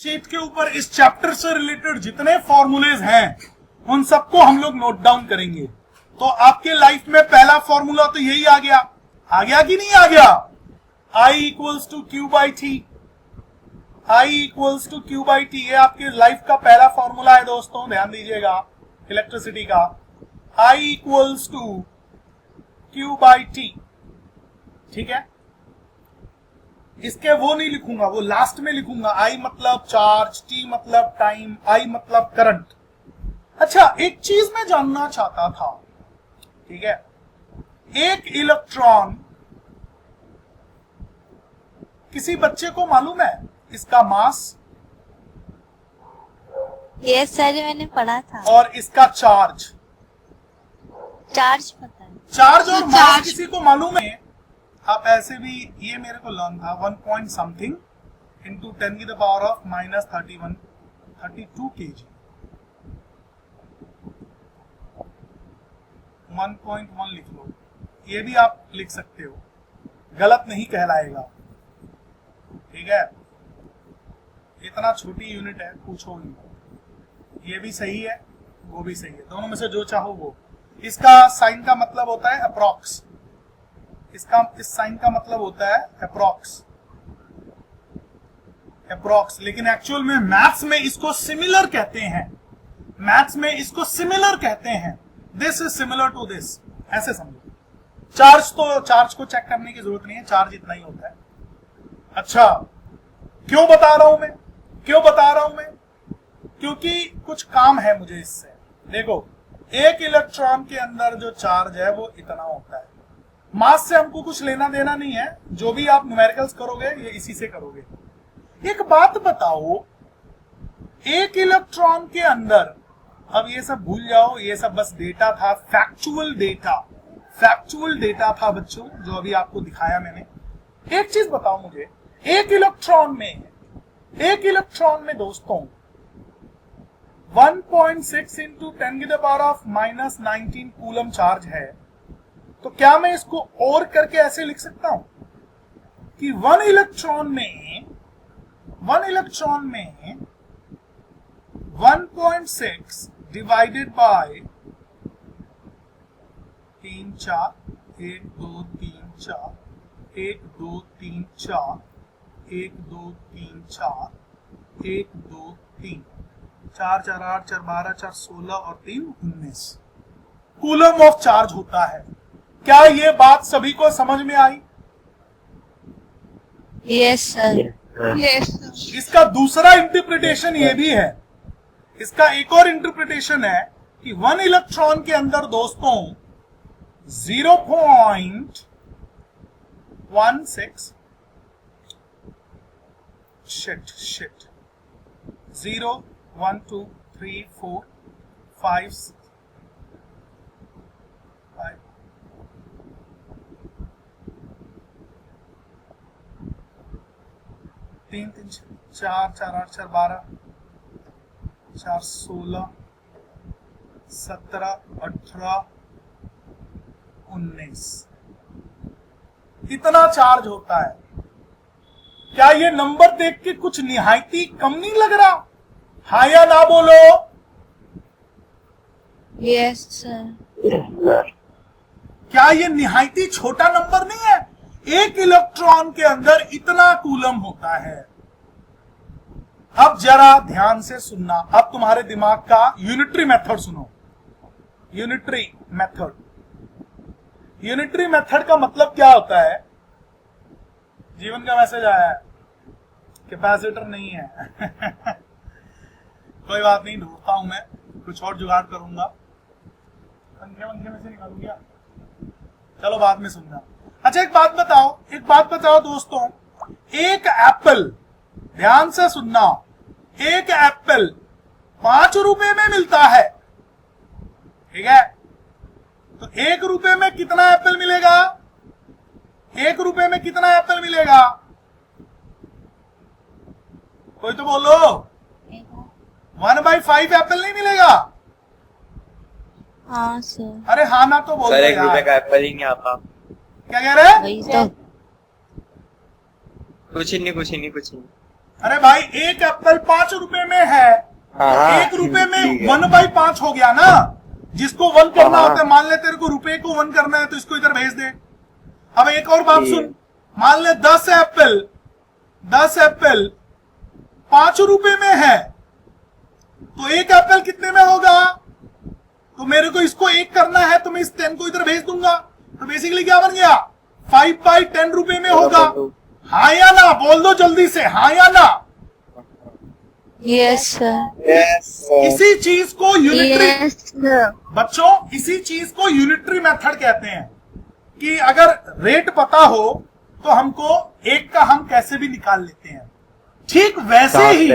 Sheet के ऊपर इस चैप्टर से रिलेटेड जितने फॉर्मूलेज हैं उन सबको हम लोग नोट डाउन करेंगे। तो आपके लाइफ में पहला फॉर्मूला तो यही आ गया कि नहीं आ गया? I equals to Q by T, I equals to Q by T, ये आपके लाइफ का पहला फॉर्मूला है दोस्तों, ध्यान दीजिएगा इलेक्ट्रिसिटी का। I equals to Q by T, ठीक है। इसके वो नहीं लिखूंगा, वो लास्ट में लिखूंगा। I मतलब चार्ज, T मतलब टाइम, I मतलब करंट। अच्छा, एक चीज मैं जानना चाहता था, ठीक है, एक इलेक्ट्रॉन, किसी बच्चे को मालूम है इसका मास? यस सर, मैंने पढ़ा था। और इसका चार्ज? चार्ज पता है। चार्ज और मास किसी को मालूम है? आप ऐसे भी, ये मेरे को लर्न था, 1 पॉइंट समथिंग इंटू 10 की the power of minus 32 kg, 1.1 लिख लो, ये भी आप लिख सकते हो, गलत नहीं कहलाएगा, ठीक है। इतना छोटी यूनिट है, पूछो नहीं, ये भी सही है वो भी सही है, दोनों में से जो चाहो वो। इसका साइन का मतलब होता है अप्रॉक्स, इस साइन का मतलब होता है अप्रॉक्स, लेकिन एक्चुअल में मैथ्स में इसको सिमिलर कहते हैं, मैथ्स में इसको सिमिलर कहते हैं, this is similar to this, ऐसे समझो। चार्ज को चेक करने की जरूरत नहीं है, चार्ज इतना ही होता है। अच्छा, क्यों बता रहा हूं मैं? क्योंकि कुछ काम है मुझे इससे। देखो, एक इलेक्ट्रॉन के अंदर जो चार्ज है वो इतना होता है, मास से हमको कुछ लेना देना नहीं है, जो भी आप न्यूमेरिकल्स करोगे ये इसी से करोगे। एक बात बताओ, एक इलेक्ट्रॉन के अंदर, अब ये सब भूल जाओ, ये सब बस डेटा था, फैक्चुअल डेटा था बच्चों, जो अभी आपको दिखाया मैंने। एक चीज बताओ मुझे, एक इलेक्ट्रॉन में दोस्तों 1.6 इंटू 10 की the power of minus 19 coulomb charge है, तो क्या मैं इसको और करके ऐसे लिख सकता हूं कि वन इलेक्ट्रॉन में 1.6 डिवाइडेड बाय 3 4 1 2 3 4 1 2 3 4 1 2 3 4 1 2 3 4 4 8 4 12 4 16 और 3 19 कूलम ऑफ चार्ज होता है। क्या ये बात सभी को समझ में आई? Yes sir. इसका दूसरा इंटरप्रिटेशन ये भी है, इसका एक और इंटरप्रिटेशन है कि वन इलेक्ट्रॉन के अंदर दोस्तों 0.16 0 1 2 3 4 5 3 3 4 4 8 4 12 4 16 17 18 19 इतना चार्ज होता है। क्या ये नंबर देख के कुछ निहायती कम नहीं लग रहा? हाँ या ना बोलो? Yes sir. क्या ये निहायती छोटा नंबर नहीं है? एक इलेक्ट्रॉन के अंदर इतना कूलम होता है। अब जरा ध्यान से सुनना, अब तुम्हारे दिमाग का यूनिटरी मेथड सुनो। यूनिटरी मेथड का मतलब क्या होता है? जीवन का मैसेज आया है, कैपेसिटर नहीं है। कोई बात नहीं, ढूंढता हूं मैं, कुछ और जुगाड़ करूंगा, पंखे में से निकालू क्या? चलो बाद में सुनना। अच्छा, एक बात बताओ दोस्तों, एक एप्पल, ध्यान से सुनना, एक एप्पल 5 रुपए में मिलता है, ठीक है? तो 1 रुपए में कितना एप्पल मिलेगा? 1 रुपए में कितना एप्पल मिलेगा? कोई तो बोलो। 1/5 एप्पल नहीं मिलेगा? हाँ सर। अरे हाँ ना तो बोलो सर, 1 रुपए का एप्पल ही नहीं आता। क्या कह रहे हैं? वही तो। कुछ नहीं। अरे भाई एक एप्पल 5 रुपए में है, हाँ, 1 रुपए में ठीक है। 1/5 हो गया ना। जिसको 1 करना हाँ। होता है, मान ले तेरे को रुपए को 1 करना है तो इसको इधर भेज दे। अब एक और बात ठीक। सुन, मान ले 10 एप्पल 5 रुपए में है, तो एक एप्पल कितने में होगा? तो मेरे को इसको 1 करना है तो मैं इस 10 को इधर भेज दूंगा। तो बेसिकली क्या बन गया? 5/10 रुपए में होगा। हाँ या ना? बोल दो जल्दी से, हाँ या ना? Yes sir. Yes sir. इसी चीज को यूनिटरी, यस सर। बच्चों इसी चीज को यूनिटरी मेथड कहते हैं कि अगर रेट पता हो तो हमको एक का हम कैसे भी निकाल लेते हैं। ठीक वैसे ही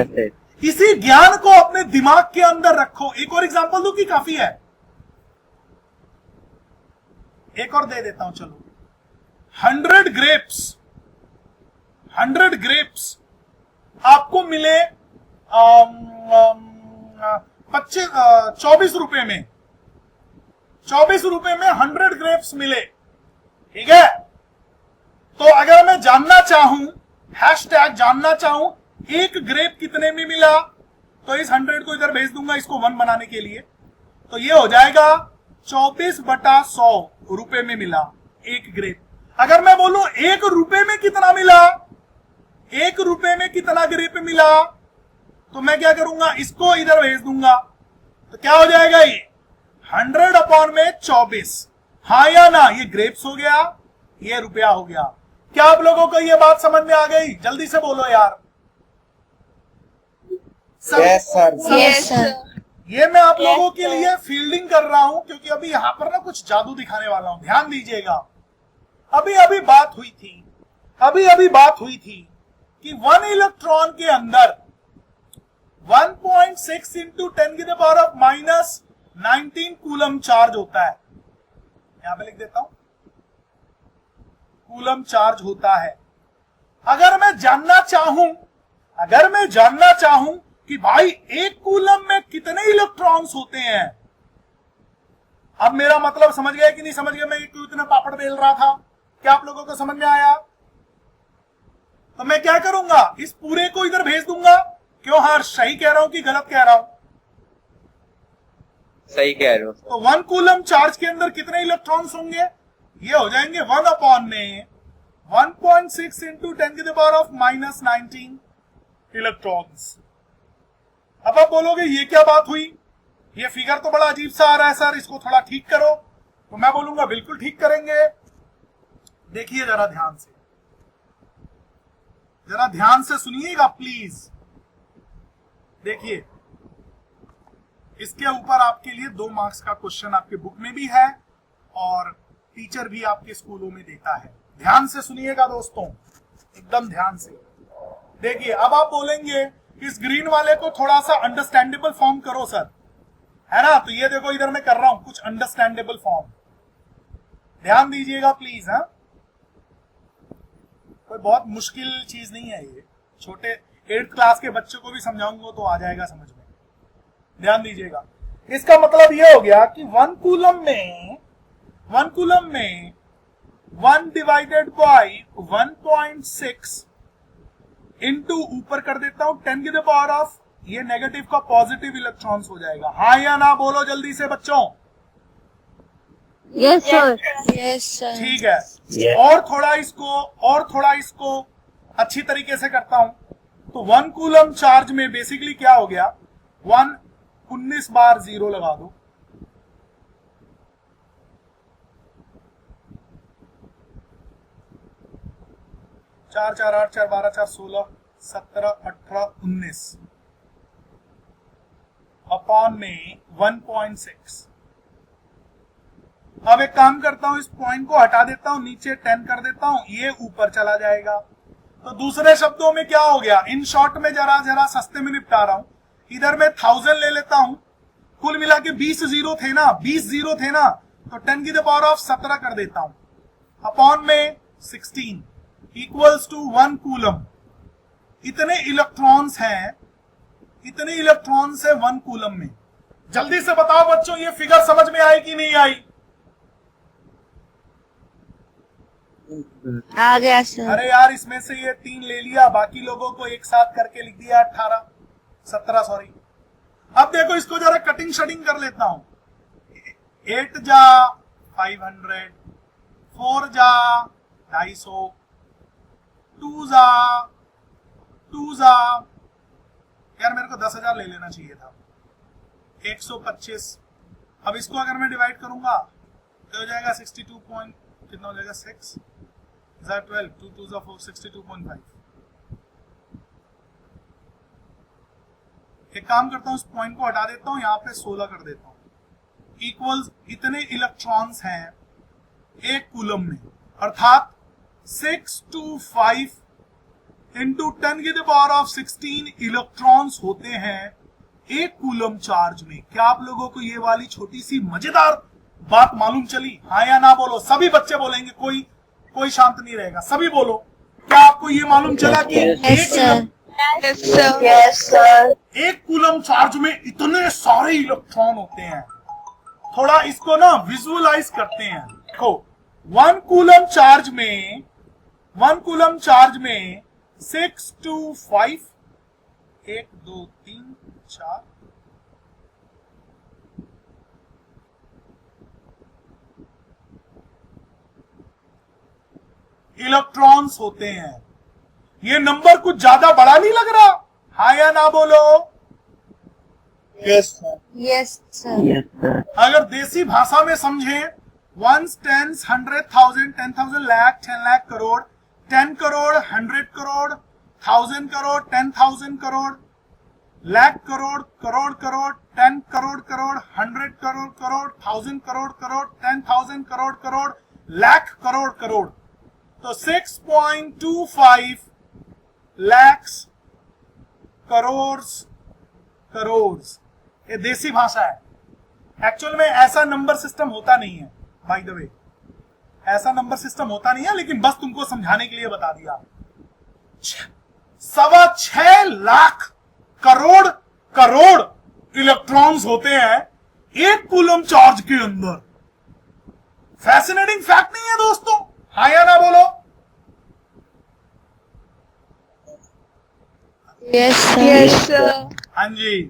इसी ज्ञान को अपने दिमाग के अंदर रखो। एक और एग्जांपल दो कि काफी है? एक और दे देता हूं, चलो। 100 ग्रेप्स आपको मिले 24 रुपए में। 24 रुपए में 100 ग्रेप्स मिले, ठीक है? तो अगर मैं जानना चाहूं, हैशटैग जानना चाहूं एक ग्रेप कितने में मिला, तो इस 100 को इधर भेज दूंगा इसको 1 बनाने के लिए। तो ये हो जाएगा 24/100 रुपए में मिला एक ग्रेप। अगर मैं बोलूं 1 रुपए में कितना मिला, 1 रुपए में कितना ग्रेप मिला, तो मैं क्या करूंगा? इसको इधर भेज दूंगा। तो क्या हो जाएगा? ये 100/24। हाँ या ना? ये ग्रेप्स हो गया, ये रुपया हो गया। क्या आप लोगों को ये बात समझ में आ गई? जल्दी से बोलो यार। Yes sir. Yes sir. ये मैं आप लोगों के लिए फील्डिंग कर रहा हूं क्योंकि अभी यहां पर ना कुछ जादू दिखाने वाला हूं। ध्यान दीजिएगा। अभी बात हुई थी कि 1 इलेक्ट्रॉन के अंदर 1.6 × 10⁻⁻19 कूलम चार्ज होता है। यहां पे लिख देता हूं, कूलम चार्ज होता है। अगर मैं जानना चाहूं कि भाई एक कूलम में कितने इलेक्ट्रॉन्स होते हैं, अब मेरा मतलब समझ गया कि नहीं समझ गया? मैं क्यों इतना पापड़ बेल रहा था? क्या आप लोगों को समझ में आया? तो मैं क्या करूंगा? इस पूरे को इधर भेज दूंगा। क्यों हर्ष, सही कह रहा हूं कि गलत कह रहा हूं? सही कह रहे हो। तो 1 कूलम चार्ज के अंदर कितने इलेक्ट्रॉन्स होंगे? ये हो जाएंगे 1/1.6 × 10⁻⁻19 इलेक्ट्रॉन्स। अब आप बोलोगे ये क्या बात हुई? ये फिगर तो बड़ा अजीब सा आ रहा है सर, इसको थोड़ा ठीक करो। तो मैं बोलूंगा बिल्कुल ठीक करेंगे। देखिए जरा ध्यान से सुनिएगा प्लीज। देखिए, इसके ऊपर आपके लिए 2 मार्क्स का क्वेश्चन आपके बुक में भी है और टीचर भी आपके स्कूलों में देता है। ध्यान से सुनिएगा दोस्तों, एकदम ध्यान से। देखिए, अब आप बोलेंगे इस ग्रीन वाले को थोड़ा सा अंडरस्टैंडेबल फॉर्म करो सर, है ना? तो ये देखो इधर मैं कर रहा हूं कुछ अंडरस्टैंडेबल फॉर्म। ध्यान दीजिएगा प्लीज। हाँ, कोई बहुत मुश्किल चीज नहीं है ये। छोटे 8th क्लास के बच्चों को भी समझाऊंगा तो आ जाएगा समझ में। ध्यान दीजिएगा। इसका मतलब ये हो गया कि 1 कूलम में 1 डिवाइडेड बाय 1.6 इनटू ऊपर कर देता हूं 10⁻, ये नेगेटिव का पॉजिटिव इलेक्ट्रॉन्स हो जाएगा। हाँ या ना? बोलो जल्दी से बच्चों। Yes sir. Yes sir. ठीक है। और थोड़ा इसको अच्छी तरीके से करता हूं। तो 1 कूलम चार्ज में बेसिकली क्या हो गया? 19 बार 0 लगा दो। चार 4 8 4 12 4 16 17 18 19 अपॉन में 1.6। अब एक काम करता हूं, इस पॉइंट को हटा देता हूं, नीचे 10 कर देता हूं, ये ऊपर चला जाएगा। तो दूसरे शब्दों में क्या हो गया? इन शॉर्ट में जरा सस्ते में निपटा रहा हूं। इधर मैं 1000 ले लेता हूं, कुल मिला के 20 जीरो थे ना, तो 10⁻17 कर देता हूं, अपॉन में 16 इक्वल्स टू 1 कूलम। इतने इलेक्ट्रॉन्स हैं 1 कूलम में। जल्दी से बताओ बच्चों, ये फिगर समझ में आई कि नहीं आई? आ गया सर। अरे यार इसमें से ये 3 ले लिया, बाकी लोगों को एक साथ करके लिख दिया 17 सॉरी। अब देखो इसको जरा कटिंग शटिंग कर लेता हूं। 8 जा 500, 4 जा 250, 2 जा यार मेरे को 10,000 ले लेना चाहिए था, 125। अब इसको अगर मैं डिवाइड करूंगा तो हो जाएगा 62 पॉइंट, कितना हो जाएगा 6 12, 2 2 4, 62.5। एक काम करता हूं, इस पॉइंट को हटा देता हूं, यहां पे 16 कर देता हूं। इक्वल्स इतने इलेक्ट्रॉन्स हैं एक कूलम में, अर्थात 625 इंटू 10 की पावर ऑफ 16 इलेक्ट्रॉन्स होते हैं एक कूलम चार्ज में। क्या आप लोगों को ये वाली छोटी सी मजेदार बात मालूम चली? हाँ या ना बोलो, सभी बच्चे बोलेंगे, कोई शांत नहीं रहेगा, सभी बोलो। क्या आपको ये मालूम चला कि एक कूलम चार्ज में इतने सारे इलेक्ट्रॉन होते हैं? थोड़ा इसको ना विजुअलाइज करते हैं। देखो 1 कूलम चार्ज में 6 to 5, 1 2 3 4 इलेक्ट्रॉन्स होते हैं। ये नंबर कुछ ज्यादा बड़ा नहीं लग रहा? हाँ या ना बोलो। Yes sir. Yes sir. अगर देसी भाषा में समझे, 1 10 100,000 10,000 लाख 10 लाख करोड़, 10 करोड़ 100 करोड़, 1000 करोड़ 10,000 करोड़, लाख करोड़ करोड़ करोड़, 10 करोड़ करोड़, 100 करोड़ करोड़, 1000 करोड़ करोड़, 10,000 करोड़ करोड़, लाख करोड़ करोड़। तो 6.25 lakhs करोड़, ये देसी भाषा है। एक्चुअल में ऐसा नंबर सिस्टम होता नहीं है, बाय द वे ऐसा नंबर सिस्टम होता नहीं है, लेकिन बस तुमको समझाने के लिए बता दिया। 6.25 लाख करोड़ इलेक्ट्रॉन्स होते हैं एक कूलम चार्ज के अंदर। फैसिनेटिंग फैक्ट नहीं है दोस्तों? हाँ या ना बोलो। Yes sir. हाँ जी,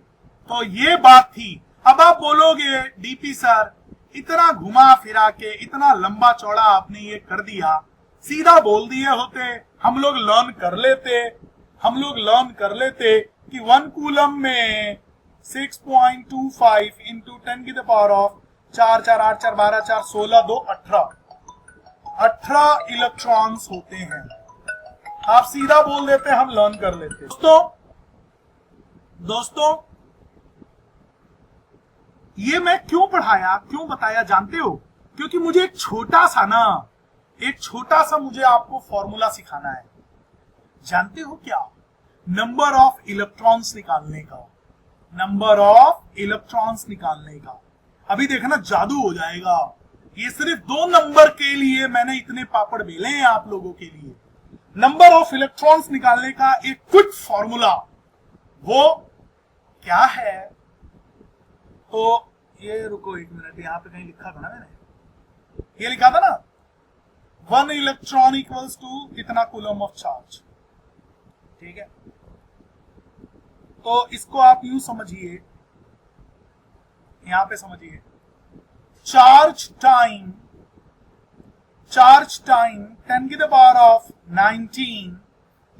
तो ये बात थी। अब आप बोलोगे डीपी सर इतना घुमा फिरा के इतना लंबा चौड़ा आपने ये कर दिया, सीधा बोल दिए होते, हम लोग लर्न कर लेते कि 1 कूलम में 6.25 इंटू 10 की पावर ऑफ 4 4 8 4 12 4 16 2 18 इलेक्ट्रॉन्स होते हैं। आप सीधा बोल देते, हम लर्न कर लेते। दोस्तों ये मैं क्यों पढ़ाया, क्यों बताया जानते हो? क्योंकि मुझे एक छोटा सा मुझे आपको फॉर्मूला सिखाना है। जानते हो क्या? नंबर ऑफ इलेक्ट्रॉन्स निकालने का। अभी देखना जादू हो जाएगा। ये सिर्फ 2 नंबर के लिए मैंने इतने पापड़ बेले हैं आप लोगों के लिए। नंबर ऑफ इलेक्ट्रॉन्स निकालने का एक क्विक फॉर्मूला, वो क्या है? तो ये रुको 1 मिनट, यहां पे कहीं लिखा था ना मैंने, ये लिखा था ना 1 इलेक्ट्रॉन इक्वल्स टू कितना कूलम ऑफ चार्ज। ठीक है, तो इसको आप यूं समझिए, यहां पे समझिए, चार्ज टाइम 10 की पावर ऑफ 19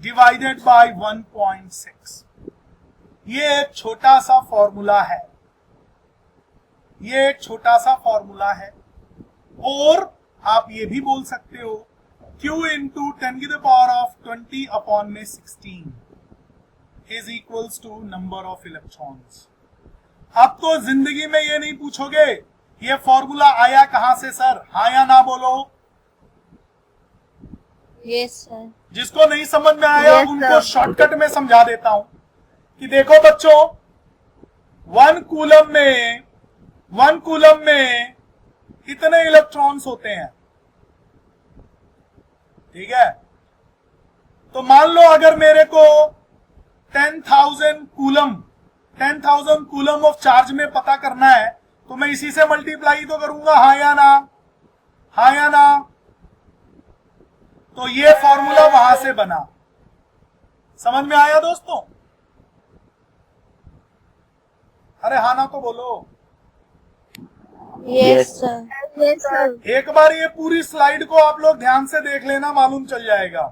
डिवाइडेड बाय 1.6। ये एक छोटा सा फॉर्मूला है। और आप ये भी बोल सकते हो Q इंटू 10 की पावर ऑफ 20 अपॉन में 16 is equals to number of electrons. अब तो जिंदगी में ये नहीं पूछोगे ये फॉर्मूला आया कहां से सर? हाँ या ना बोलो। Yes sir. जिसको नहीं समझ में आया उनको शॉर्टकट में समझा देता हूं कि देखो बच्चों, 1 कूलम में कितने इलेक्ट्रॉन्स होते हैं? ठीक है, तो मान लो अगर मेरे को 10,000 कूलम ऑफ चार्ज में पता करना है तो मैं इसी से मल्टीप्लाई तो करूंगा। हाँ या ना? तो ये फॉर्मूला वहां से बना। समझ में आया दोस्तों? अरे हाँ ना तो बोलो। Yes, sir. Yes, sir. एक बार ये पूरी स्लाइड को आप लोग ध्यान से देख लेना, मालूम चल जाएगा।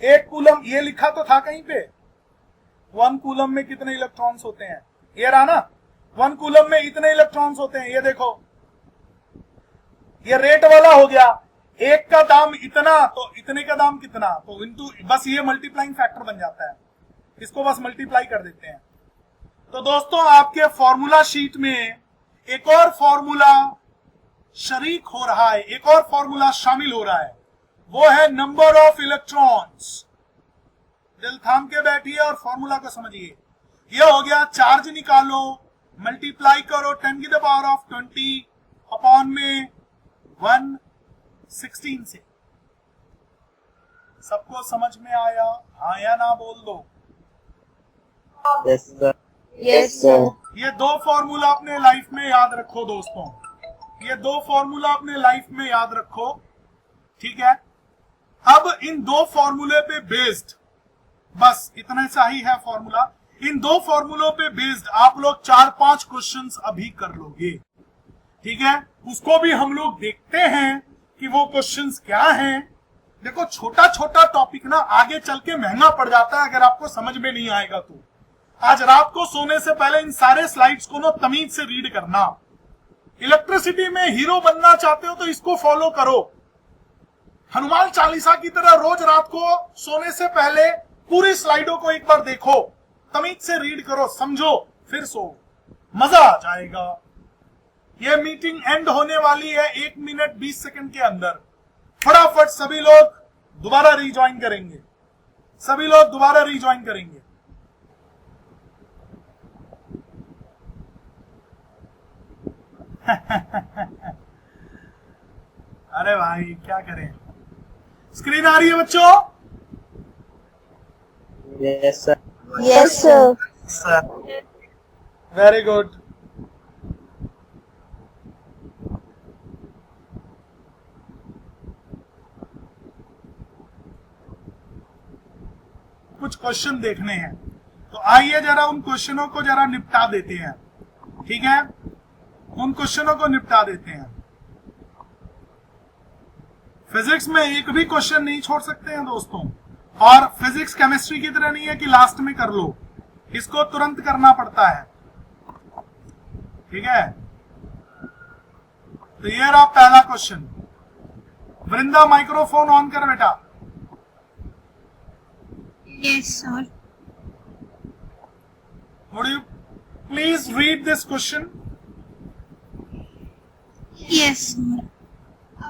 1 कूलम ये लिखा तो था कहीं पे, 1 कूलम में कितने इलेक्ट्रॉन्स होते हैं, ये रहा ना, 1 कूलम में इतने इलेक्ट्रॉन्स होते हैं। ये देखो, ये रेट वाला हो गया, एक का दाम इतना तो इतने का दाम कितना, तो इनटू, बस ये मल्टीप्लाइंग फैक्टर बन जाता है, इसको बस मल्टीप्लाई कर देते हैं। तो दोस्तों आपके फॉर्मूला शीट में एक और फॉर्मूला शरीक हो रहा है, एक और फॉर्मूला शामिल हो रहा है, वो है नंबर ऑफ इलेक्ट्रॉन्स। दिल थाम के बैठिए और फॉर्मूला को समझिए। ये हो गया, चार्ज निकालो, मल्टीप्लाई करो 10 की द पावर ऑफ 20 अपॉन में 116 से। सबको समझ में आया? हाँ या ना बोल दो। Yes, sir. Yes, sir. ये 2 फॉर्मूला अपने लाइफ में याद रखो दोस्तों, ये 2 फॉर्मूला अपने लाइफ में याद रखो, ठीक है। अब इन 2 फॉर्मूले पे बेस्ड, बस इतना सा ही है फॉर्मूला, इन 2 फॉर्मूलों पे बेस्ड आप लोग 4-5 क्वेश्चंस अभी कर लोगे, ठीक है। उसको भी हम लोग देखते हैं कि वो क्वेश्चंस क्या हैं। देखो छोटा छोटा टॉपिक ना आगे चल के महंगा पड़ जाता है अगर आपको समझ में नहीं आएगा तो। आज रात को सोने से पहले इन सारे स्लाइड्स को ना तमीज से रीड करना। इलेक्ट्रिसिटी में हीरो बनना चाहते हो तो इसको फॉलो करो। हनुमान चालीसा की तरह रोज रात को सोने से पहले पूरी स्लाइडों को एक बार देखो, तमीज से रीड करो, समझो, फिर सो, मजा आ जाएगा। यह मीटिंग एंड होने वाली है 1 मिनट 20 सेकंड के अंदर। फटाफट सभी लोग दोबारा रिज्वाइन करेंगे, सभी लोग दोबारा रिज्वाइन करेंगे। अरे भाई क्या करें, स्क्रीन आ रही है बच्चों? Yes, sir. Yes, sir. Sir. Very good. कुछ क्वेश्चन देखने हैं, तो आइए जरा उन क्वेश्चनों को जरा निपटा देते हैं, ठीक है। उन क्वेश्चनों को निपटा देते हैं। फिजिक्स में एक भी क्वेश्चन नहीं छोड़ सकते हैं दोस्तों, और फिजिक्स केमिस्ट्री की तरह नहीं है कि लास्ट में कर लो, इसको तुरंत करना पड़ता है, ठीक है। तो ये रहा पहला क्वेश्चन। वृंदा माइक्रोफोन ऑन कर बेटा। Yes, sir. Would you please read this question? Yes, sir.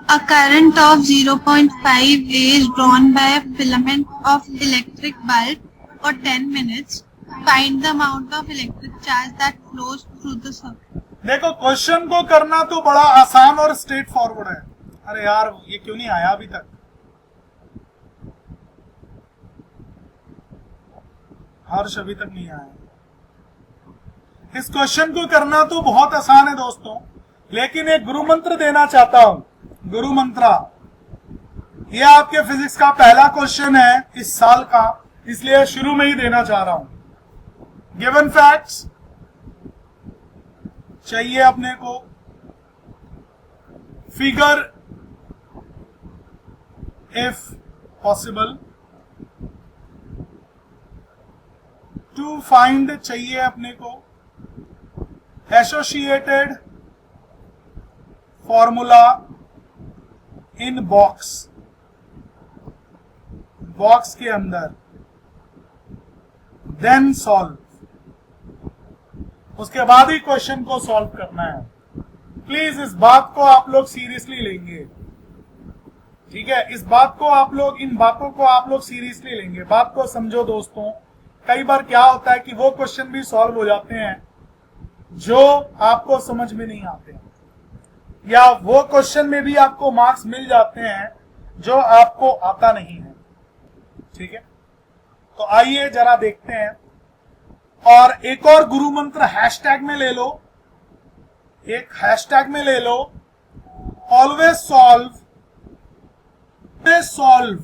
A current of 0.5 is drawn by a filament of electric bulb for 10 minutes. Find the amount of electric charge that flows through the circuit. देखो question को करना तो बड़ा आसान और straight forward है। अरे यार ये क्यों नहीं आया अभी तक? हर्ष अभी तक नहीं आया। इस क्वेश्चन को करना तो बहुत आसान है दोस्तों, लेकिन एक गुरु मंत्र देना चाहता हूं। गुरु मंत्र, ये आपके फिजिक्स का पहला क्वेश्चन है इस साल का, इसलिए शुरू में ही देना चाह रहा हूं। गिवन फैक्ट्स चाहिए अपने को, figure if possible, to find चाहिए अपने को, associated formula in box, box के अंदर, देन सॉल्व। उसके बाद ही क्वेश्चन को सॉल्व करना है। प्लीज इस बात को आप लोग सीरियसली लेंगे, ठीक है। इस बात को आप लोग, इन बातों को आप लोग सीरियसली लेंगे। बात को समझो दोस्तों। कई बार क्या होता है कि वो क्वेश्चन भी सॉल्व हो जाते हैं जो आपको समझ में नहीं आते हैं, या वो क्वेश्चन में भी आपको मार्क्स मिल जाते हैं जो आपको आता नहीं है, ठीक है। तो आइए जरा देखते हैं। और एक और गुरु मंत्र हैशटैग में ले लो, एक हैशटैग में ले लो, always solve solve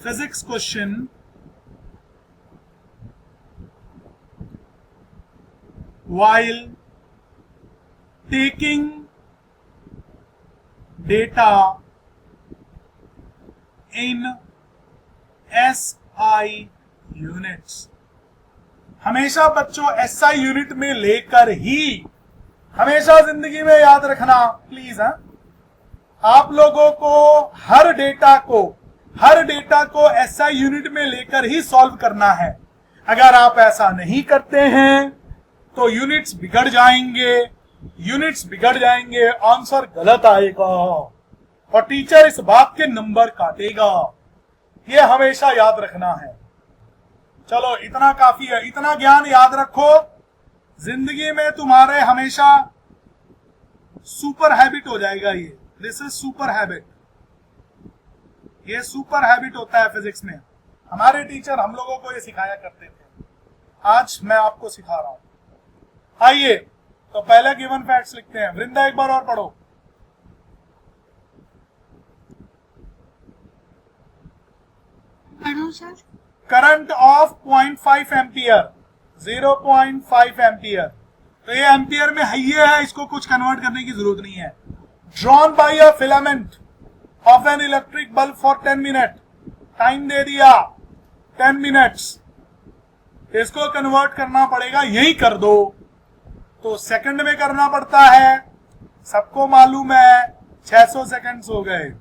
physics question while taking data in SI units। हमेशा बच्चों SI यूनिट में लेकर ही, हमेशा जिंदगी में याद रखना प्लीज। आप लोगों को हर डेटा को SI यूनिट में लेकर ही सॉल्व करना है। अगर आप ऐसा नहीं करते हैं तो यूनिट्स बिगड़ जाएंगे, आंसर गलत आएगा और टीचर इस बात के नंबर काटेगा। ये हमेशा याद रखना है। चलो इतना काफी है, इतना ज्ञान याद रखो, जिंदगी में तुम्हारे हमेशा सुपर हैबिट हो जाएगा। ये दिस इज सुपर हैबिट, ये सुपर हैबिट होता है फिजिक्स में। हमारे टीचर हम लोगों को ये सिखाया करते थे, आज मैं आपको सिखा रहा हूं। आइए तो पहले गिवन फैक्ट्स लिखते हैं। वृंदा एक बार और पढ़ो। पढ़ो sir. Current of 0.5 ampere, 0.5 ampere, तो ये एम्पियर में ये है, इसको कुछ कन्वर्ट करने की जरूरत नहीं है। Drawn by a filament of an electric bulb for 10 minute, time दे दिया 10 मिनट्स, इसको कन्वर्ट करना पड़ेगा, यही कर दो तो सेकंड में करना पड़ता है, सबको मालूम है 600 सेकंड्स हो गए।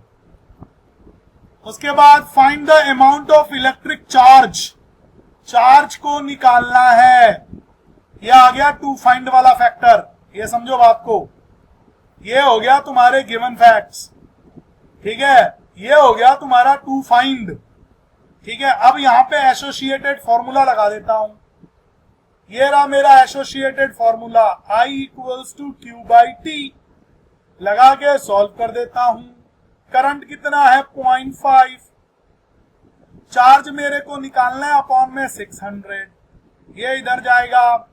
उसके बाद find the amount of electric charge, charge को निकालना है। ये आ गया टू फाइंड वाला फैक्टर, ये समझो बात को। ये हो गया तुम्हारे गिवन फैक्ट्स, ठीक है, ये हो गया तुम्हारा टू फाइंड, ठीक है। अब यहां पे एसोसिएटेड फॉर्मूला लगा देता हूं। ये रहा मेरा associated formula, I equals to Q by T, लगा के सॉल्व कर देता हूं। करंट कितना है 0.5, चार्ज मेरे को निकालना है अपॉन में 600, ये इधर जाएगा,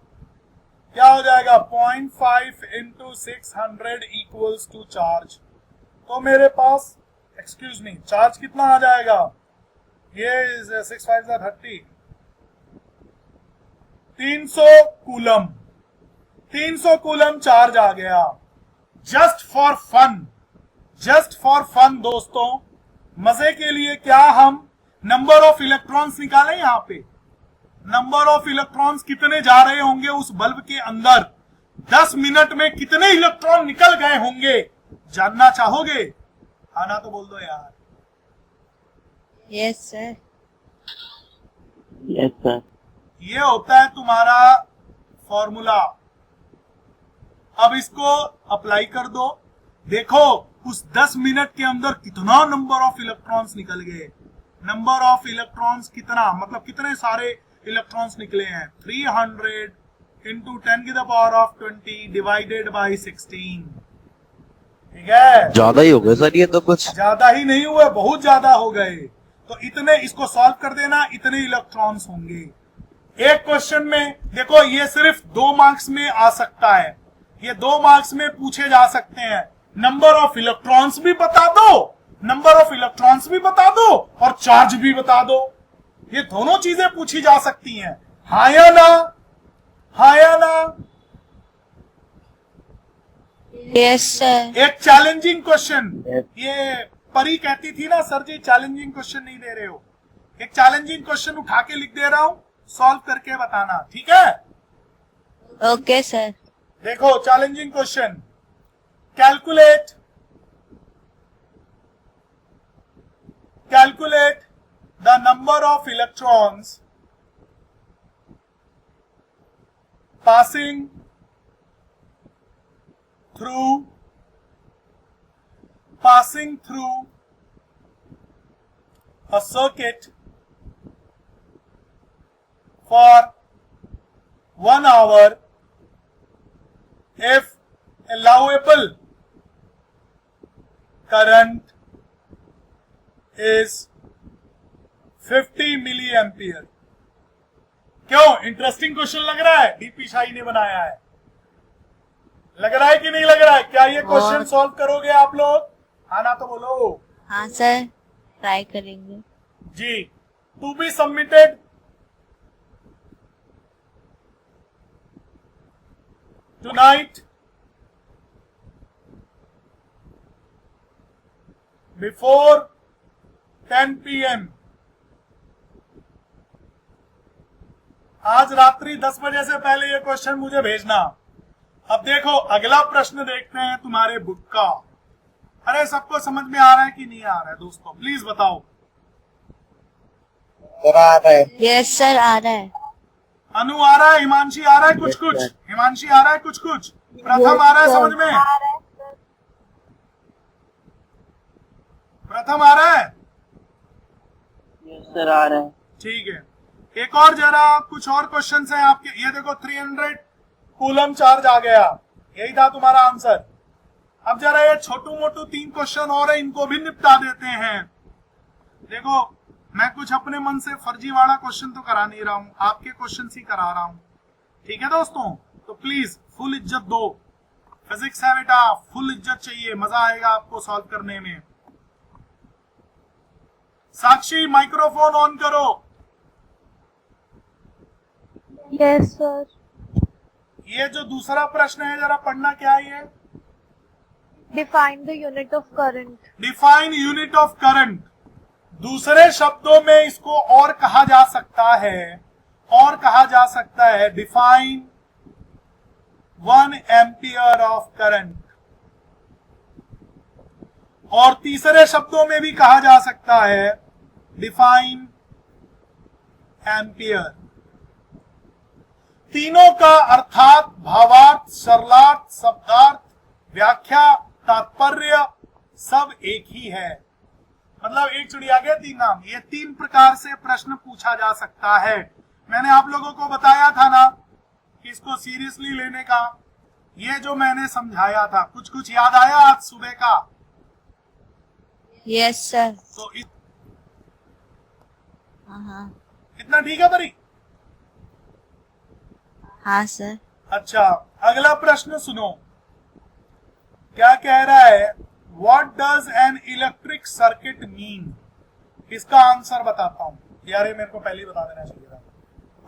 क्या हो जाएगा 0.5 इंटू 600 इक्वल्स टू चार्ज। तो मेरे पास एक्सक्यूज मी चार्ज कितना आ जाएगा, ये 6 5 30, 300 कूलम, 300 कूलम चार्ज आ गया। जस्ट फॉर फन दोस्तों, मजे के लिए क्या हम नंबर ऑफ इलेक्ट्रॉन्स निकालें। यहां पे नंबर ऑफ इलेक्ट्रॉन्स कितने जा रहे होंगे उस बल्ब के अंदर, 10 मिनट में कितने इलेक्ट्रॉन निकल गए होंगे, जानना चाहोगे? आना तो बोल दो यार। Yes, sir. Yes, sir. ये होता है तुम्हारा फॉर्मूला। अब इसको अप्लाई कर दो, देखो उस 10 मिनट के अंदर कितना नंबर ऑफ इलेक्ट्रॉन्स निकल गए। नंबर ऑफ इलेक्ट्रॉन्स कितना, मतलब कितने सारे इलेक्ट्रॉन्स निकले हैं, 300 इंटू 10 की the power of 20 divided by 16, ठीक है। ज्यादा ही हो गए सर, ये तो कुछ ज्यादा ही नहीं हुए, बहुत ज्यादा हो गए। तो इतने, इसको सॉल्व कर देना, इतने इलेक्ट्रॉन्स होंगे। एक क्वेश्चन में देखो, ये सिर्फ 2 मार्क्स में आ सकता है, ये 2 मार्क्स में पूछे जा सकते हैं। नंबर ऑफ इलेक्ट्रॉन्स भी बता दो, नंबर ऑफ इलेक्ट्रॉन्स भी बता दो और चार्ज भी बता दो, ये दोनों चीजें पूछी जा सकती हैं। हाँ या ना, हाँ या ना। Yes, sir. एक चैलेंजिंग क्वेश्चन, Yes. ये परी कहती थी ना सर जी चैलेंजिंग क्वेश्चन नहीं दे रहे हो, एक चैलेंजिंग क्वेश्चन उठा के लिख दे रहा हूं, सॉल्व करके बताना, ठीक है। Okay, sir. देखो challenging question, calculate the number of electrons passing through a circuit for 1 hour if allowable current is 50 milliampere। क्यों इंटरेस्टिंग क्वेश्चन लग रहा है? डीपी शाही ने बनाया है, लग रहा है कि नहीं लग रहा है? क्या ये क्वेश्चन सॉल्व करोगे आप लोग? आना तो बोलो। हाँ, sir. ट्राई करेंगे। जी, to be submitted. Tonight before 10 PM, आज रात्रि 10 बजे से पहले ये क्वेश्चन मुझे भेजना। अब देखो अगला प्रश्न देखते हैं तुम्हारे बुक का। अरे सबको समझ में आ रहा है कि नहीं आ रहा है दोस्तों, प्लीज बताओ। सर आ रहा है। यस सर, आ रहा है। अनु आ रहा है, हिमांशी आ रहा है कुछ कुछ, हिमांशी आ रहा है कुछ कुछ, प्रथम आ रहा है समझ में, प्रथम आ रहा है। यस सर आ रहा है। ठीक है, एक और जरा कुछ और क्वेश्चंस हैं आपके। ये देखो 300 कूलम चार्ज आ गया, यही था तुम्हारा आंसर। अब जरा ये छोटू मोटू 3 क्वेश्चन और है, इनको भी निपटा देते हैं। देखो मैं कुछ अपने मन से फर्जी वाला क्वेश्चन तो करा नहीं रहा हूं, आपके क्वेश्चन ही करा रहा हूं। ठीक है दोस्तों, तो प्लीज फुल इज्जत दो। फिजिक्स है बेटा, फुल इज्जत चाहिए, मजा आएगा आपको सॉल्व करने में। साक्षी माइक्रोफोन ऑन करो। Yes sir. ये जो दूसरा प्रश्न है जरा पढ़ना, क्या है ये? Define the unit of current. Define unit of current. दूसरे शब्दों में इसको और कहा जा सकता है, और कहा जा सकता है डिफाइन 1 एम्पियर ऑफ करंट। और तीसरे शब्दों में भी कहा जा सकता है डिफाइन एम्पियर। तीनों का अर्थात, भावार्थ, सरलार्थ, शब्दार्थ, व्याख्या, तात्पर्य सब एक ही है। मतलब एक चिड़िया के 3 नाम। ये 3 प्रकार से प्रश्न पूछा जा सकता है। मैंने आप लोगों को बताया था ना कि इसको सीरियसली लेने का। ये जो मैंने समझाया था, कुछ कुछ याद आया आज सुबह का? Yes sir. तो हाँ इतना ठीक है परी? हाँ सर। अच्छा, अगला प्रश्न सुनो, क्या कह रहा है? What does an electric circuit mean? इसका आंसर बताता हूं। यार ये मेरे को पहले ही बता देना चाहिए था,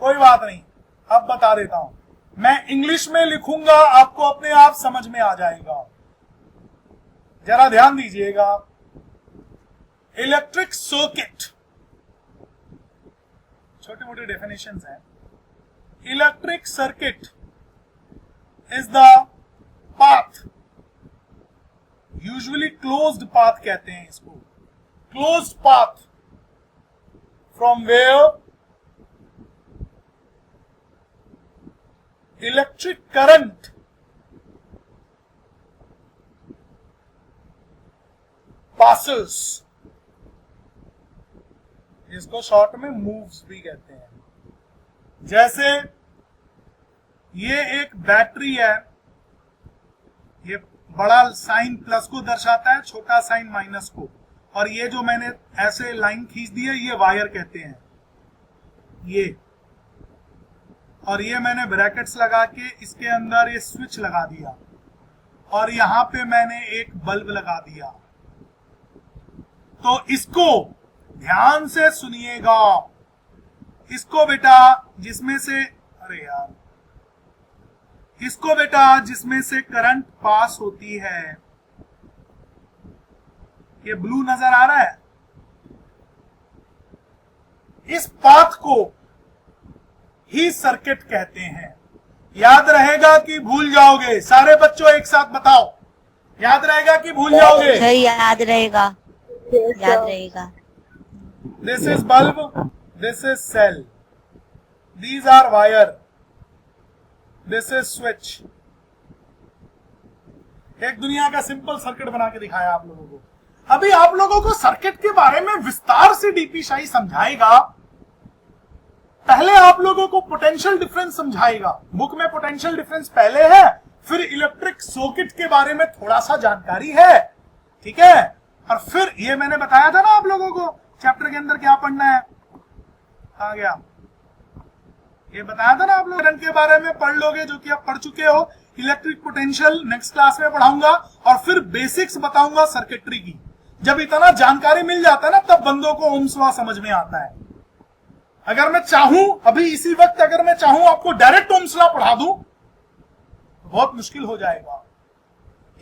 कोई बात नहीं, अब बता देता हूं। मैं इंग्लिश में लिखूंगा, आपको अपने आप समझ में आ जाएगा। जरा ध्यान दीजिएगा। इलेक्ट्रिक सर्किट, छोटे मोटे डेफिनेशंस हैं। Electric circuit is the path, usually closed path कहते हैं इसको, closed path from where electric current passes. इसको शॉर्ट में मूव्स भी कहते हैं। जैसे ये एक बैटरी है, ये बड़ा साइन प्लस को दर्शाता है, छोटा साइन माइनस को, और ये जो मैंने ऐसे लाइन खींच दी है ये वायर कहते हैं ये, और ये मैंने ब्रैकेट्स लगा के इसके अंदर ये स्विच लगा दिया, और यहां पे मैंने एक बल्ब लगा दिया। तो इसको ध्यान से सुनिएगा, इसको बेटा जिसमें से, अरे यार, इसको बेटा जिसमें से करंट पास होती है, ये ब्लू नजर आ रहा है, इस पाथ को ही सर्किट कहते हैं। याद रहेगा कि भूल जाओगे? सारे बच्चों एक साथ बताओ, याद रहेगा कि भूल जाओगे? सर याद रहेगा, याद रहेगा। This is bulb, this is cell, these are wire, this is switch. एक दुनिया का सिंपल सर्किट बना के दिखाया आप लोगों को। अभी आप लोगों को सर्किट के बारे में विस्तार से डीपी शाही समझाएगा। पहले आप लोगों को पोटेंशियल डिफरेंस समझाएगा। बुक में पोटेंशियल डिफरेंस पहले है, फिर इलेक्ट्रिक सर्किट के बारे में थोड़ा सा जानकारी है, ठीक है, और फिर ये मैंने बताया था ना आप लोगों को चैप्टर के अंदर क्या पढ़ना है। आ गया, ये बताया था ना आप लोग करंट के बारे में पढ़ लोगे, जो कि आप पढ़ चुके हो। इलेक्ट्रिक पोटेंशियल नेक्स्ट क्लास में पढ़ाऊंगा, और फिर बेसिक्स बताऊंगा सर्किटरी की। जब इतना जानकारी मिल जाता है ना, तब बंदों को ओम्स लॉ समझ में आता है। अगर मैं चाहूं अभी इसी वक्त, अगर मैं चाहूं आपको डायरेक्ट ओम्स लॉ पढ़ा दूं तो बहुत मुश्किल हो जाएगा।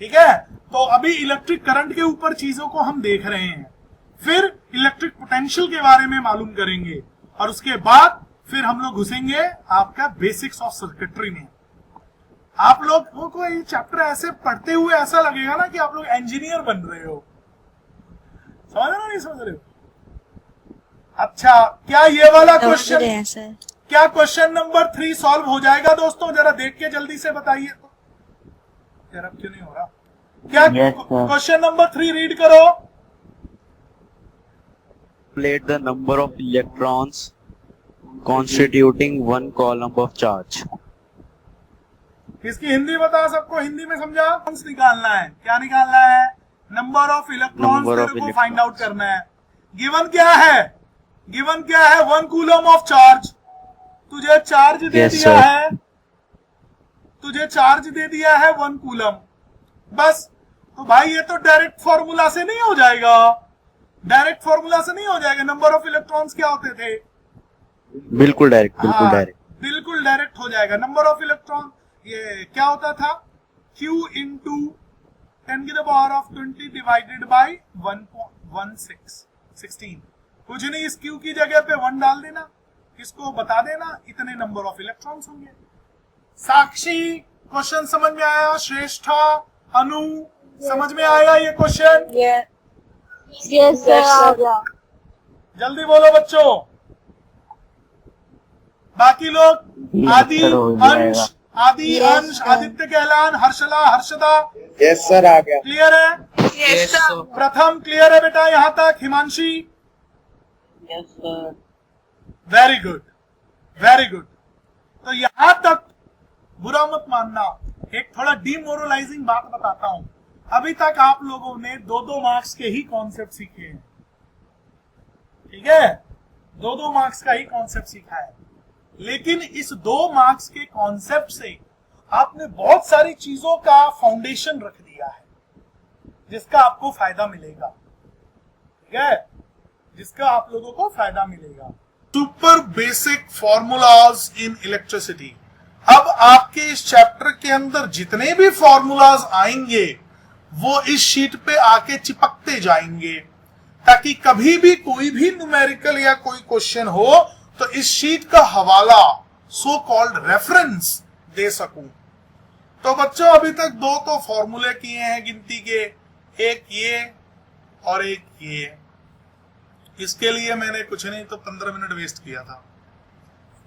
ठीक है, तो अभी इलेक्ट्रिक करंट के ऊपर चीजों को हम देख रहे हैं, फिर इलेक्ट्रिक पोटेंशियल के बारे में मालूम करेंगे, और उसके बाद फिर हम लोग घुसेंगे आपका बेसिक्स ऑफ सर्किटरी में। आप लोगों को ये चैप्टर ऐसे पढ़ते हुए ऐसा लगेगा ना कि आप लोग इंजीनियर बन रहे हो। समझ रहे हो नहीं समझ रहे हो? अच्छा, क्या ये वाला क्वेश्चन, क्या क्वेश्चन नंबर 3 सॉल्व हो जाएगा दोस्तों? जरा देख के जल्दी से बताइए। तो यार अब क्यों नहीं हो रहा? क्या क्वेश्चन नंबर 3 रीड करो। Calculate the number of electrons constituting one column of charge. इसकी हिंदी बता, सबको हिंदी में समझा? निकालना है, क्या निकालना है? नंबर ऑफ इलेक्ट्रॉन्स तेरे को फाइंड आउट करना है। गिवन क्या है? गिवन क्या है? 1 कूलम ऑफ चार्ज। तुझे चार्ज दे दिया है, तुझे चार्ज दे दिया है 1 कूलम, बस। तो भाई ये तो डायरेक्ट फॉर्मूला से नहीं हो जाएगा, डायरेक्ट फॉर्मूला से नहीं हो जाएगा। नंबर ऑफ इलेक्ट्रॉन्स क्या होते थे? बिल्कुल डायरेक्ट, बिल्कुल डायरेक्ट, बिल्कुल डायरेक्ट हो जाएगा। नंबर ऑफ इलेक्ट्रॉन ये क्या होता था? Q into 10⁻20 divided by 1.16। कुछ नहीं, इस Q की जगह पे 1 डाल देना, इसको बता देना इतने नंबर ऑफ इलेक्ट्रॉन्स होंगे। साक्षी, क्वेश्चन समझ में आया? श्रेष्ठा, अनु, समझ में आया ये क्वेश्चन? Yes sir. जल्दी बोलो बच्चों। बाकी लोग, आदि, अंश, अंश, आदित्य, कहलान, हर्षला, हर्षदा। यस सर, आ गया। क्लियर है? Yes sir. प्रथम क्लियर है बेटा यहां तक? Himanshi? Yes sir. Very good, very good. तो यहां तक बुरा मत मानना। एक थोड़ा डिमोरलाइजिंग बात बताता हूं। अभी तक आप लोगों ने 2-2 मार्क्स के ही कॉन्सेप्ट सीखे हैं, ठीक है? 2-2 मार्क्स का ही कॉन्सेप्ट सीखा है, लेकिन इस 2 मार्क्स के कॉन्सेप्ट से आपने बहुत सारी चीजों का फाउंडेशन रख दिया है, जिसका आपको फायदा मिलेगा, ठीक है? जिसका आप लोगों को फायदा मिलेगा। Super basic formulas in electricity. अब आपके इस चैप्टर के अंदर जितने भी फॉर्मूलाज आएंगे वो इस शीट पे आके चिपकते जाएंगे, ताकि कभी भी कोई भी न्यूमेरिकल या कोई क्वेश्चन हो तो इस शीट का हवाला, सो कॉल्ड रेफरेंस, दे सकूं। तो बच्चों अभी तक 2 तो फॉर्मूले किए हैं गिनती के, एक ये और एक ये। इसके लिए मैंने कुछ नहीं तो 15 मिनट वेस्ट किया था।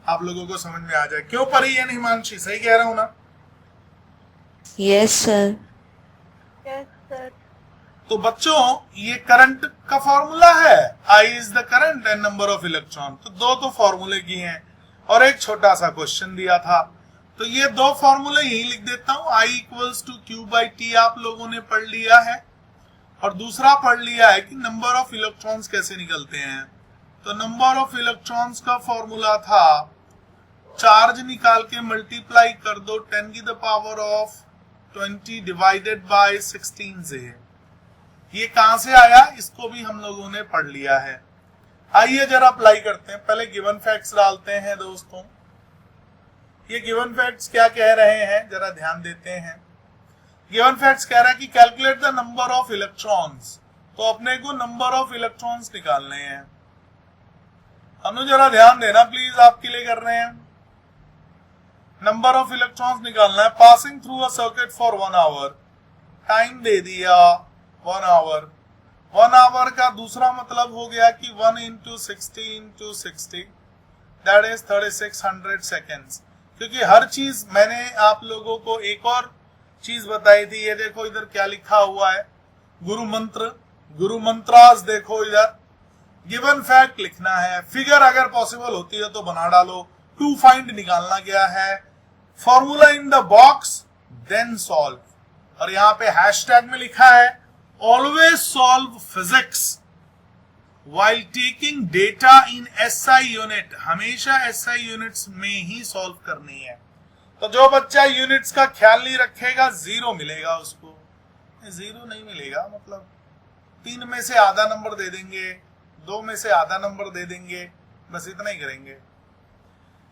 आप लोगों को समझ में आ जाए क्यों पढ़ी है? हिमांशी, सही कह रहा हूं ना? Yes sir. Yes sir. तो बच्चों ये करंट का फॉर्मूला है, I is the current and number of electron. तो 2 तो फॉर्मूले किए हैं और एक छोटा सा क्वेश्चन दिया था, तो ये 2 फॉर्मूले यही लिख देता हूं। I इक्वल्स टू Q/T आप लोगों ने पढ़ लिया है, और दूसरा पढ़ लिया है कि नंबर ऑफ इलेक्ट्रॉन्स कैसे निकलते हैं। तो नंबर ऑफ इलेक्ट्रॉन्स का फॉर्मूला था, चार्ज निकाल के मल्टीप्लाई कर दो 10⁻20 डिवाइडेड बाय 16 से। ये कहां से आया? इसको भी हम लोगों ने पढ़ लिया है। आइए जरा अप्लाई करते हैं। पहले गिवन फैक्ट्स डालते हैं दोस्तों। ये गिवन फैक्ट्स क्या कह रहे हैं जरा ध्यान देते हैं। गिवन फैक्ट्स कह रहा है कि calculate the number of electrons. तो अपने को नंबर ऑफ इलेक्ट्रॉन्स निकालने हैं। अनु जरा ध्यान देना प्लीज, आपके लिए कर रहे हैं। नंबर ऑफ इलेक्ट्रॉन्स निकालना है। Passing through a circuit for 1 hour. Time दे दिया 1 आवर। 1 आवर का दूसरा मतलब हो गया कि 1 × 60 × 60 दैट इज 3600 सेकेंड्स। क्योंकि हर चीज मैंने आप लोगों को एक और चीज बताई थी। ये देखो इधर क्या लिखा हुआ है, गुरु मंत्र, गुरु मंत्रास। देखो इधर गिवन फैक्ट लिखना है, फिगर अगर पॉसिबल होती है तो बना डालो। टू फाइंड निकालना गया है, formula in the box then solve. और यहां पे हैशटैग में लिखा है always solve physics while taking data in SI unit. हमेशा एसआई यूनिट्स में ही सॉल्व करनी है। तो जो बच्चा यूनिट्स का ख्याल नहीं रखेगा 0 मिलेगा उसको। 0 नहीं मिलेगा, मतलब 3 में से आधा नंबर दे देंगे, 2 में से आधा नंबर दे देंगे, बस इतना ही करेंगे।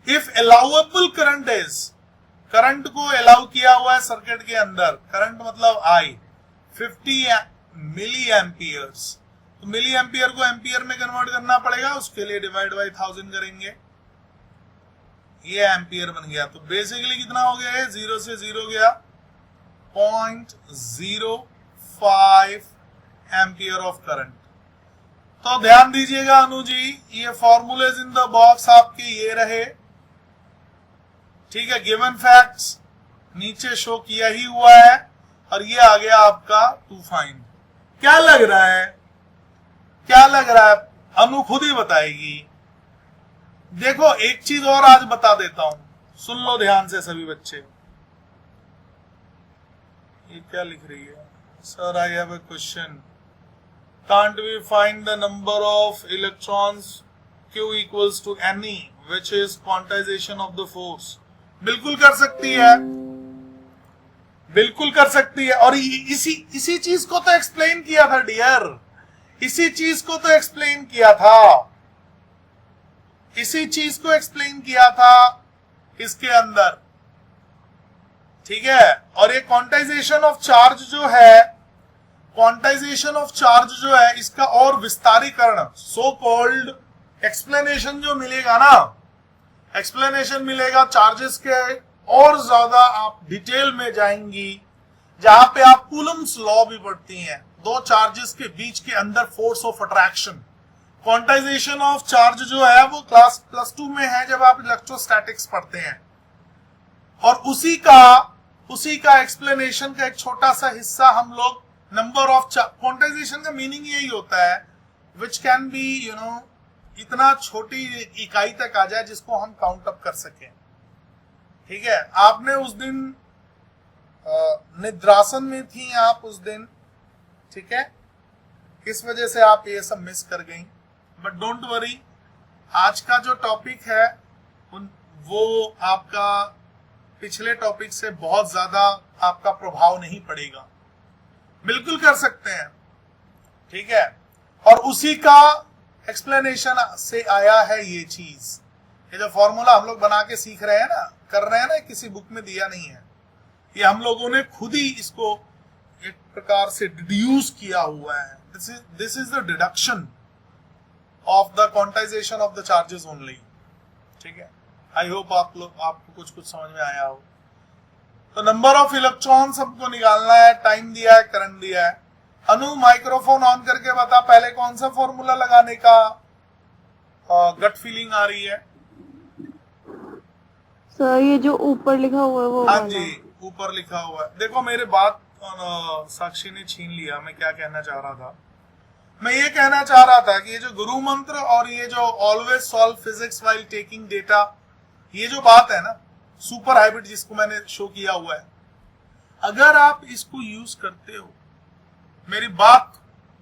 If allowable current is, current को अलाउ किया हुआ है सर्किट के अंदर, करंट मतलब आई 50 मिली एम्पियर्स, तो मिली एम्पियर को एम्पियर में कन्वर्ट करना पड़ेगा, उसके लिए डिवाइड बाय 1000 करेंगे, ये एम्पियर बन गया। तो बेसिकली कितना हो गया है, 0 से 0 गया 0.05 एम्पियर ऑफ करंट। तो ध्यान दीजिएगा अनु जी, ये फॉर्मूलेज इन द बॉक्स आपके ये रहे, ठीक है। गिवन फैक्ट्स नीचे शो किया ही हुआ है, और ये आ गया आपका टू फाइंड। क्या लग रहा है, क्या लग रहा है, अनु खुद ही बताएगी। देखो एक चीज और आज बता देता हूं, सुन लो ध्यान से सभी बच्चे। ये क्या लिख रही है, sir I have a question, can't we find the number of electrons Q equals to any which is quantization of the force। बिल्कुल कर सकती है, बिल्कुल कर सकती है। और इसी चीज को तो एक्सप्लेन किया था डियर, इसी चीज को तो एक्सप्लेन किया था, इसी चीज को एक्सप्लेन किया था इसके अंदर, ठीक है। और ये क्वांटाइजेशन ऑफ चार्ज जो है, क्वांटाइजेशन ऑफ चार्ज जो है, इसका और विस्तारीकरण, सो कॉल्ड एक्सप्लेनेशन जो मिलेगा ना, एक्सप्लेनेशन मिलेगा चार्जेस के, और ज्यादा आप डिटेल में जाएंगी, जहां पे आप कूलम्स लॉ भी पढ़ती हैं, दो चार्जेस के बीच के अंदर force of attraction. Quantization of charge जो है वो क्लास +2 में है जब आप इलेक्ट्रोस्टैटिक्स पढ़ते हैं, और उसी का एक्सप्लेनेशन का एक छोटा सा हिस्सा हम लोग नंबर ऑफ क्वांटाइजेशन का मीनिंग यही होता है विच कैन बी इतना छोटी इकाई तक आ जाए जिसको हम काउंट अप कर सकें, ठीक है। आपने उस दिन निद्रासन में थी आप उस दिन, ठीक है, इस वजह से आप ये सब मिस कर गई, बट डोंट वरी, आज का जो टॉपिक है वो आपका पिछले टॉपिक से बहुत ज्यादा आपका प्रभाव नहीं पड़ेगा, बिल्कुल कर सकते हैं, ठीक है। और उसी का एक्सप्लेनेशन से आया है ये चीज, ये जो फॉर्मूला हम लोग बना के सीख रहे हैं ना, कर रहे हैं ना, किसी बुक में दिया नहीं है, ये हम लोगों ने खुद ही इसको एक प्रकार से डिड्यूस किया हुआ है। This is the deduction of the quantization of the charges only, ठीक है। आई होप आपको कुछ समझ में आया हो। तो नंबर ऑफ इलेक्ट्रॉन्स हमको निकालना है, टाइम दिया है, करंट दिया है। अनु माइक्रोफोन ऑन करके बता, पहले कौन सा फॉर्मूला लगाने का गट फीलिंग आ रही है? सर ये जो ऊपर लिखा हुआ है वो, हाँ जी ऊपर लिखा हुआ है। देखो मेरे बात साक्षी ने छीन लिया, मैं क्या कहना चाह रहा था, मैं ये कहना चाह रहा था कि ये जो गुरु मंत्र और ये जो always solve physics while taking data, ये जो बात है ना, सुपर हैबिट जिसको मैंने शो किया हुआ है, अगर आप इसको यूज करते हो, मेरी बात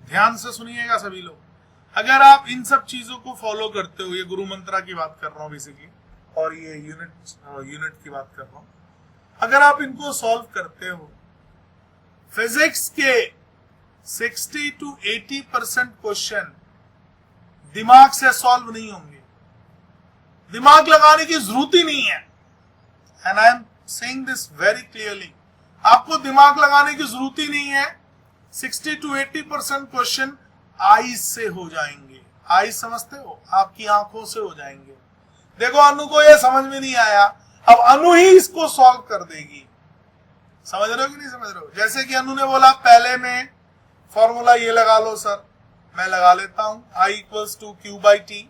ध्यान से सुनिएगा सभी लोग, अगर आप इन सब चीजों को फॉलो करते हो, ये गुरु मंत्रा की बात कर रहा हूं बेसिकली, और ये यूनिट की बात कर रहा हूं, अगर आप इनको सॉल्व करते हो, फिजिक्स के 60 to 80% क्वेश्चन दिमाग से सॉल्व नहीं होंगे, दिमाग लगाने की जरूरत ही नहीं है। And I am saying this very clearly, आपको दिमाग लगाने की जरूरत ही नहीं है। 60 to 80% क्वेश्चन आईज से हो जाएंगे। आईज समझते हो, आपकी आंखों से हो जाएंगे। देखो अनु को ये समझ में नहीं आया, अब अनु ही इसको सॉल्व कर देगी। समझ रहे हो कि नहीं समझ रहे हो? जैसे कि अनु ने बोला पहले में फॉर्मूला ये लगा लो सर, मैं लगा लेता हूं, I इक्वल्स टू Q/T,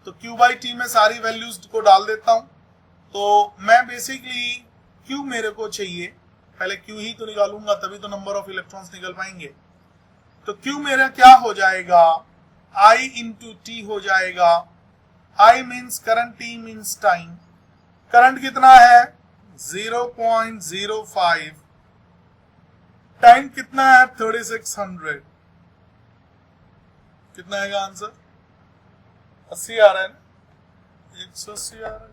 तो Q/T में सारी वैल्यूज को डाल देता हूं। तो मैं बेसिकली Q मेरे को चाहिए, पहले Q ही तो निकालूंगा तभी तो नंबर ऑफ इलेक्ट्रॉन्स निकल पाएंगे। तो Q मेरा क्या हो जाएगा, I इंटू T हो जाएगा। I means current, T means time. Current कितना है 0.05, टाइम कितना है 3600। कितना आएगा आंसर? 80 आ रहा है ना, 180 आ रहा है,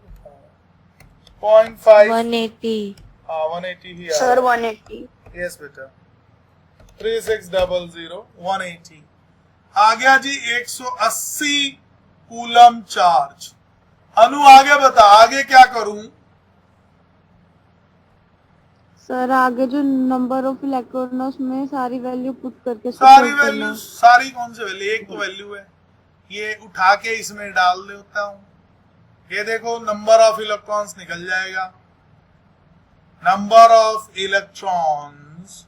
0.5 180। हाँ 180 ही आ रहा है सर 180। यस बेटा। 3600 180 आ गया जी 180 कूलम चार्ज। अनु आगे बता, आगे क्या करूं? सर आगे जो नंबर ऑफ इलेक्ट्रॉन्स में सारी वैल्यू पुट करके सारी वैल्यू, सारी कौन सी वैल्यू? एक तो वैल्यू है, ये उठा के इसमें डाल देता हूं। ये देखो नंबर ऑफ इलेक्ट्रॉन्स निकल जाएगा। Number of electrons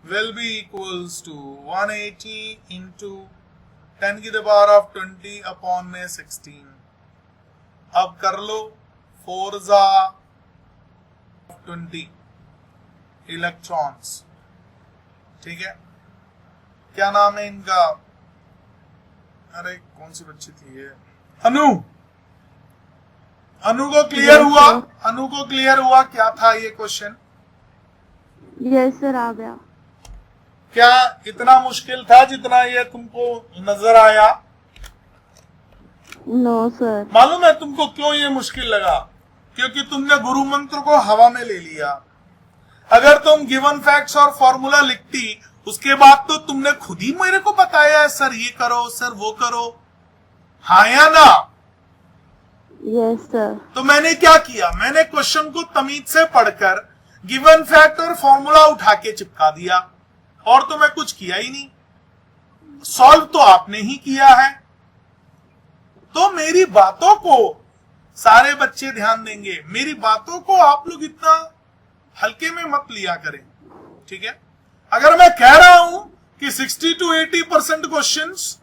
will be equals to 180 into 10 की पावर ऑफ 20 अपॉन में 16। अब कर लो 4 जा 20 इलेक्ट्रॉन्स, ठीक है। क्या नाम है इनका? अरे कौन सी बच्ची थी ये? अनु। अनु को क्लियर हुआ? अनु को क्लियर हुआ क्या था ये क्वेश्चन? यस सर आ गया। क्या इतना मुश्किल था जितना ये तुमको नजर आया? No sir. मालूम है तुमको क्यों ये मुश्किल लगा? क्योंकि तुमने गुरु मंत्र को हवा में ले लिया। अगर तुम गिवन फैक्ट्स और फॉर्मूला लिखती, उसके बाद तो तुमने खुद ही मेरे को बताया है सर ये करो, सर वो करो, हाँ या ना? Yes sir. तो मैंने क्या किया? मैंने क्वेश्चन को तमीज से पढ़कर गिवन फैक्ट और फॉर्मूला उठा के चिपका दिया, और तो मैं कुछ किया ही नहीं। सॉल्व तो आपने ही किया है। तो मेरी बातों को सारे बच्चे ध्यान देंगे, मेरी बातों को आप लोग इतना हल्के में मत लिया करें, ठीक है। अगर मैं कह रहा हूं कि 60 to 80% क्वेश्चंस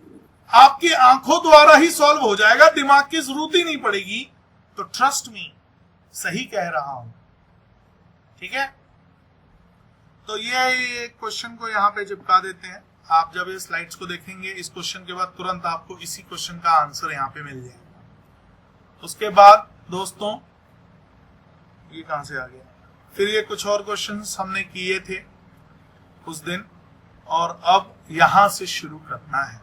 आपकी आंखों द्वारा ही सॉल्व हो जाएगा, दिमाग की जरूरत ही नहीं पड़ेगी, तो ट्रस्ट मी, सही कह रहा हूं, ठीक है। तो ये क्वेश्चन को यहां पे चिपका देते हैं। आप जब ये स्लाइड्स को देखेंगे, इस क्वेश्चन के बाद तुरंत आपको इसी क्वेश्चन का आंसर यहां पे मिल जाएगा। उसके बाद दोस्तों ये कहां से आ गया? फिर ये कुछ और क्वेश्चंस हमने किए थे उस दिन, और अब यहां से शुरू करना है।